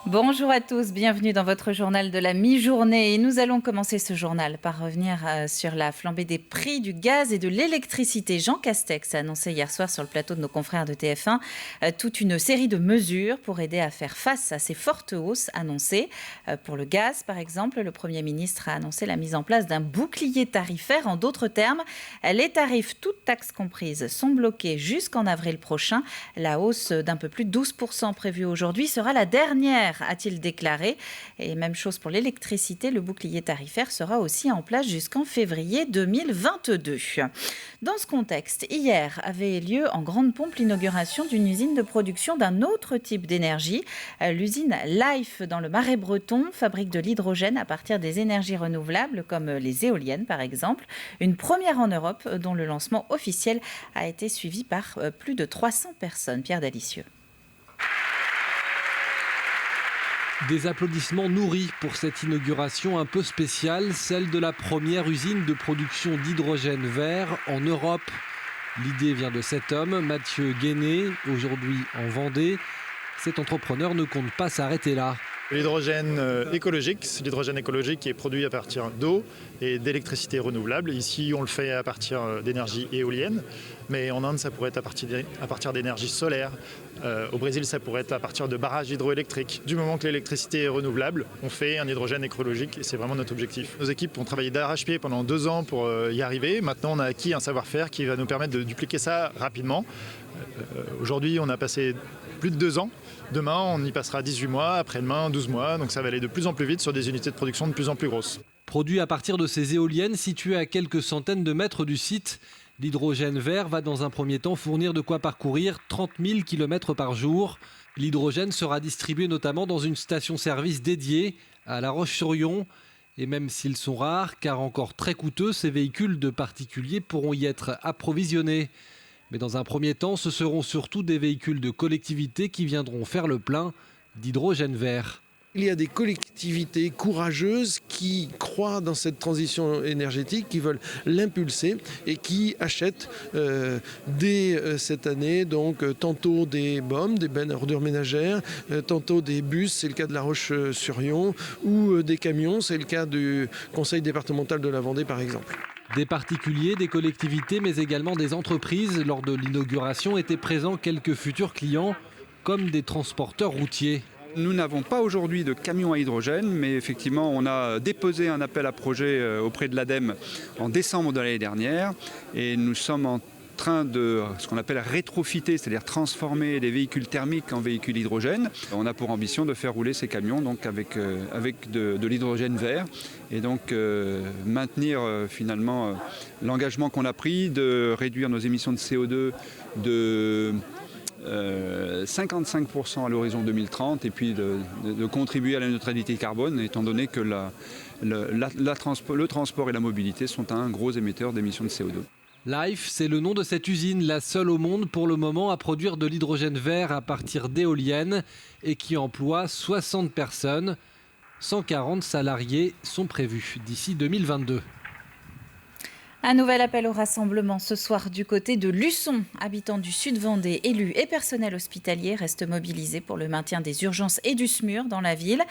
Bonjour à tous, bienvenue dans votre journal de la mi-journée. Et nous allons commencer ce journal par revenir sur la flambée des prix du gaz et de l'électricité. Jean Castex a annoncé hier soir sur le plateau de nos confrères de TF1 toute une série de mesures pour aider à faire face à ces fortes hausses annoncées. Pour le gaz, par exemple, le Premier ministre a annoncé la mise en place d'un bouclier tarifaire. En d'autres termes, les tarifs, toutes taxes comprises, sont bloqués jusqu'en avril prochain. La hausse d'un peu plus de 12% prévue aujourd'hui sera la dernière, a-t-il déclaré. Et même chose pour l'électricité, le bouclier tarifaire sera aussi en place jusqu'en février 2022. Dans ce contexte, hier avait lieu en grande pompe l'inauguration d'une usine de production d'un autre type d'énergie. L'usine Life dans le Marais breton fabrique de l'hydrogène à partir des énergies renouvelables comme les éoliennes par exemple. Une première en Europe dont le lancement officiel a été suivi par plus de 300 personnes. Pierre Dalicieux. Des applaudissements nourris pour cette inauguration un peu spéciale, celle de la première usine de production d'hydrogène vert en Europe. L'idée vient de cet homme, Mathieu Guéné, aujourd'hui en Vendée. Cet entrepreneur ne compte pas s'arrêter là. L'hydrogène écologique, c'est l'hydrogène écologique qui est produit à partir d'eau et d'électricité renouvelable. Ici, on le fait à partir d'énergie éolienne, mais en Inde, ça pourrait être à partir d'énergie solaire. Au Brésil, ça pourrait être à partir de barrages hydroélectriques. Du moment que l'électricité est renouvelable, on fait un hydrogène écologique et c'est vraiment notre objectif. Nos équipes ont travaillé d'arrache-pied pendant 2 ans pour y arriver. Maintenant, on a acquis un savoir-faire qui va nous permettre de dupliquer ça rapidement. Aujourd'hui, on a passé plus de 2 ans. Demain, on y passera 18 mois, après-demain 12 mois, donc ça va aller de plus en plus vite sur des unités de production de plus en plus grosses. Produit à partir de ces éoliennes situées à quelques centaines de mètres du site, l'hydrogène vert va dans un premier temps fournir de quoi parcourir 30 000 km par jour. L'hydrogène sera distribué notamment dans une station-service dédiée à La Roche-sur-Yon. Et même s'ils sont rares, car encore très coûteux, ces véhicules de particuliers pourront y être approvisionnés. Mais dans un premier temps, ce seront surtout des véhicules de collectivités qui viendront faire le plein d'hydrogène vert. Il y a des collectivités courageuses qui croient dans cette transition énergétique, qui veulent l'impulser et qui achètent dès cette année donc tantôt des BOM, des bennes à ordures ménagères, tantôt des bus, c'est le cas de La Roche-sur-Yon, ou des camions, c'est le cas du conseil départemental de la Vendée par exemple. Des particuliers, des collectivités, mais également des entreprises. Lors de l'inauguration étaient présents quelques futurs clients, comme des transporteurs routiers. Nous n'avons pas aujourd'hui de camions à hydrogène, mais effectivement, on a déposé un appel à projet auprès de l'ADEME en décembre de l'année dernière. Et nous sommes en train de ce qu'on appelle rétrofiter, c'est-à-dire transformer les véhicules thermiques en véhicules hydrogène. On a pour ambition de faire rouler ces camions donc avec de l'hydrogène vert et donc maintenir finalement l'engagement qu'on a pris de réduire nos émissions de CO2 de 55% à l'horizon 2030 et puis de contribuer à la neutralité carbone étant donné que le transport et la mobilité sont un gros émetteur d'émissions de CO2. Life, c'est le nom de cette usine, la seule au monde pour le moment à produire de l'hydrogène vert à partir d'éoliennes et qui emploie 60 personnes. 140 salariés sont prévus d'ici 2022. Un nouvel appel au rassemblement ce soir du côté de Luçon. Habitants du Sud-Vendée, élus et personnel hospitalier restent mobilisés pour le maintien des urgences et du SMUR dans la ville.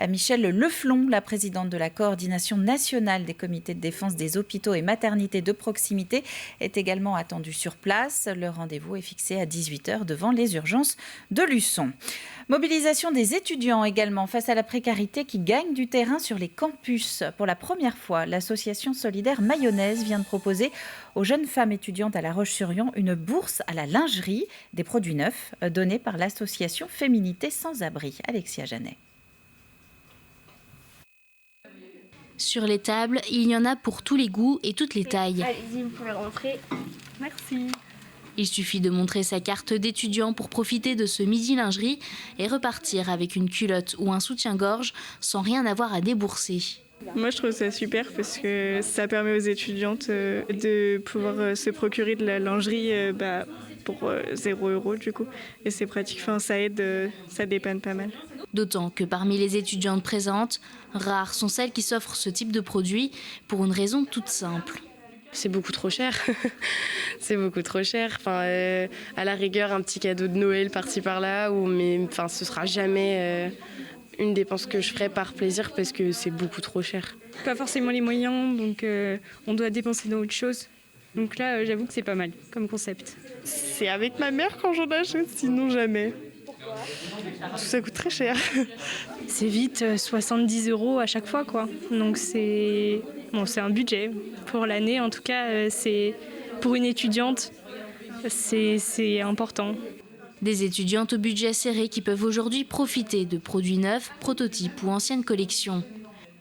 Michèle Leflon, la présidente de la coordination nationale des comités de défense des hôpitaux et maternités de proximité, est également attendue sur place. Le rendez-vous est fixé à 18h devant les urgences de Luçon. Mobilisation des étudiants également face à la précarité qui gagne du terrain sur les campus. Pour la première fois, l'association solidaire Mayonnaise vient de proposer aux jeunes femmes étudiantes à La Roche-sur-Yon une bourse à la lingerie, des produits neufs donnés par l'association Féminité sans abri. Alexia Janet. Sur les tables, il y en a pour tous les goûts et toutes les tailles. Allez-y, vous pouvez rentrer. Merci. Il suffit de montrer sa carte d'étudiant pour profiter de ce midi lingerie et repartir avec une culotte ou un soutien-gorge sans rien avoir à débourser. Moi, je trouve ça super parce que ça permet aux étudiantes de pouvoir se procurer de la lingerie pour 0 € du coup. Et c'est pratique, ça aide, ça dépanne pas mal. D'autant que parmi les étudiantes présentes, rares sont celles qui s'offrent ce type de produit pour une raison toute simple. C'est beaucoup trop cher. C'est beaucoup trop cher. À la rigueur, un petit cadeau de Noël par-ci par-là, mais ce sera jamais une dépense que je ferais par plaisir parce que c'est beaucoup trop cher. Pas forcément les moyens, donc on doit dépenser dans autre chose. Donc là, j'avoue que c'est pas mal comme concept. C'est avec ma mère quand j'en achète, sinon jamais. Parce que ça coûte très cher. C'est vite 70 € à chaque fois, quoi. Donc c'est un budget. Pour l'année, en tout cas, c'est pour une étudiante, c'est important. Des étudiantes au budget serré qui peuvent aujourd'hui profiter de produits neufs, prototypes ou anciennes collections.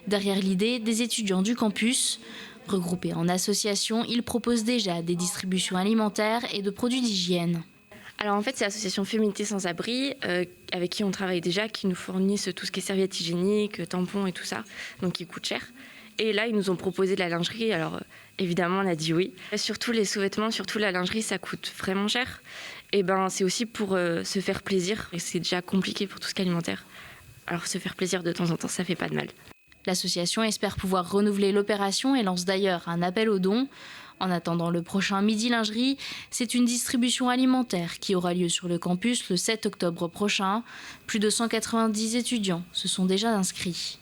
Derrière l'idée, des étudiants du campus, regroupés en associations, ils proposent déjà des distributions alimentaires et de produits d'hygiène. Alors en fait, c'est l'association Féminité sans abri avec qui on travaille déjà, qui nous fournissent tout ce qui est serviettes hygiéniques, tampons et tout ça, donc qui coûte cher. Et là, ils nous ont proposé de la lingerie, alors évidemment, on a dit oui. Surtout les sous-vêtements, surtout la lingerie, ça coûte vraiment cher. Et c'est aussi pour se faire plaisir, et c'est déjà compliqué pour tout ce qui est alimentaire. Alors se faire plaisir de temps en temps, ça fait pas de mal. L'association espère pouvoir renouveler l'opération et lance d'ailleurs un appel aux dons. En attendant le prochain Midi Lingerie, c'est une distribution alimentaire qui aura lieu sur le campus le 7 octobre prochain. Plus de 190 étudiants se sont déjà inscrits.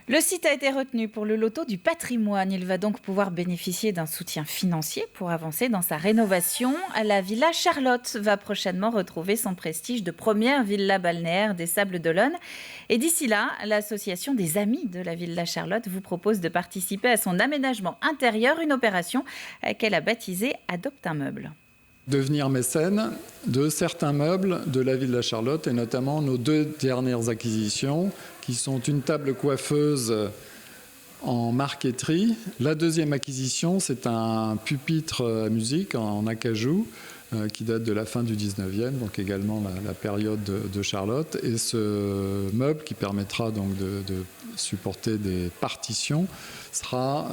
Le site a été retenu pour le loto du patrimoine. Il va donc pouvoir bénéficier d'un soutien financier pour avancer dans sa rénovation. La Villa Charlotte va prochainement retrouver son prestige de première villa balnéaire des Sables d'Olonne. Et d'ici là, l'association des Amis de la Villa Charlotte vous propose de participer à son aménagement intérieur, une opération qu'elle a baptisée Adopte un meuble. Devenir mécène de certains meubles de la Villa Charlotte et notamment nos 2 dernières acquisitions qui sont une table coiffeuse en marqueterie. La deuxième acquisition, c'est un pupitre à musique en acajou qui date de la fin du 19e, donc également la période de Charlotte. Et ce meuble qui permettra donc de supporter des partitions sera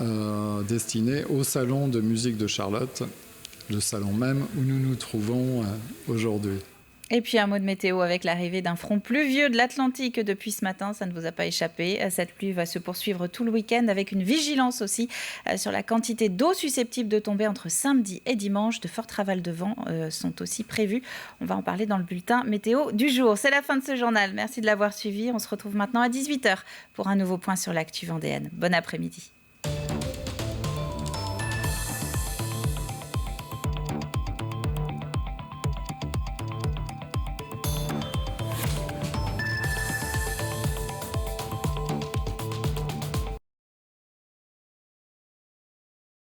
destiné au salon de musique de Charlotte, le salon même où nous nous trouvons aujourd'hui. Et puis un mot de météo avec l'arrivée d'un front pluvieux de l'Atlantique depuis ce matin, ça ne vous a pas échappé. Cette pluie va se poursuivre tout le week-end avec une vigilance aussi sur la quantité d'eau susceptible de tomber entre samedi et dimanche. De forts ravals de vent sont aussi prévus. On va en parler dans le bulletin météo du jour. C'est la fin de ce journal. Merci de l'avoir suivi. On se retrouve maintenant à 18h pour un nouveau point sur l'actu vendéenne. Bon après-midi.